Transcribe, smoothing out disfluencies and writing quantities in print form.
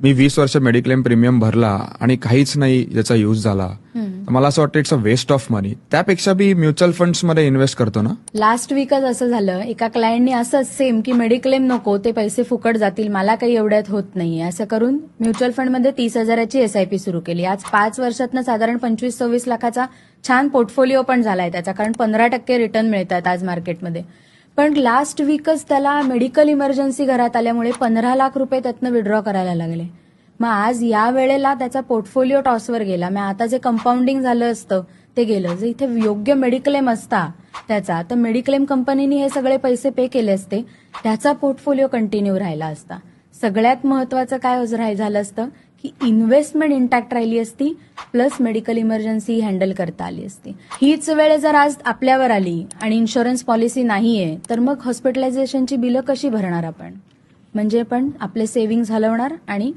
मी 20 वर्ष mediclaim premium भरला आणि काहीच नाही याचा यूज झाला, तर मला असं वाटतं इट्स अ वेस्ट ऑफ मनी. त्यापेक्षा मी म्युच्युअल फंड्स मध्ये इन्व्हेस्ट करतो ना. लास्ट वीकच असं झालं, एका क्लायंटनी असंच सेम की मेडिक्लेम नको, ते पैसे फुकट जातील, मला काही एवढ्यात होत नाहीये असं करून म्युच्युअल फंडमध्ये 30,000ची एसआयपी सुरू केली. आज 5 वर्षातनं साधारण 25-26 लाखाचा छान पोर्टफोलिओ पण झालाय त्याचा, कारण 15% रिटर्न मिळतात आज मार्केटमध्ये. पण लास्ट वीकच त्याला मेडिकल इमर्जन्सी घरात आल्यामुळे 15 लाख रुपये त्यातनं विड्रॉ करायला लागले. मग आज या वेळेला त्याचा पोर्टफोलिओ टॉसवर गेला. मग आता जे कंपाऊंडिंग झालं असतं ते गेलं. जर इथे योग्य मेडिक्लेम असता त्याचा, तर मेडिक्लेम कंपनीने हे सगळे पैसे पे केले असते, त्याचा पोर्टफोलिओ कंटिन्यू राहिला असता. सगळ्यात महत्वाचं काय झालं असतं की इन्व्हेस्टमेंट इंटॅक्ट राहिली असती, प्लस मेडिकल इमर्जन्सी हँडल करता आली असती. हीच वेळ जर आज आपल्यावर आली आणि इन्शुरन्स पॉलिसी नाहीये, तर मग हॉस्पिटलायझेशनची बिलं कशी भरणार आपण? म्हणजे पण आपले सेव्हिंग्ज हलवणार आणि